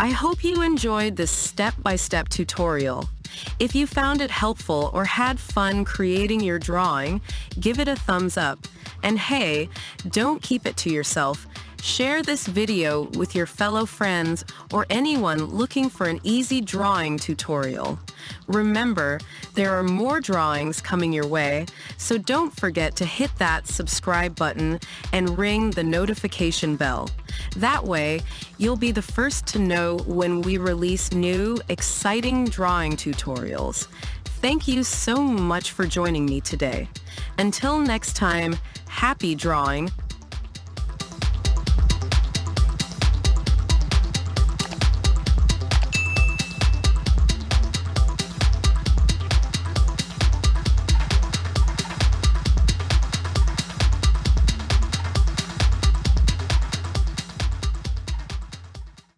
I hope you enjoyed this step-by-step tutorial. If you found it helpful or had fun creating your drawing, give it a thumbs up. And hey, don't keep it to yourself. Share this video with your fellow friends or anyone looking for an easy drawing tutorial. Remember, there are more drawings coming your way, so don't forget to hit that subscribe button and ring the notification bell. That way, you'll be the first to know when we release new, exciting drawing tutorials. Thank you so much for joining me today. Until next time, happy drawing!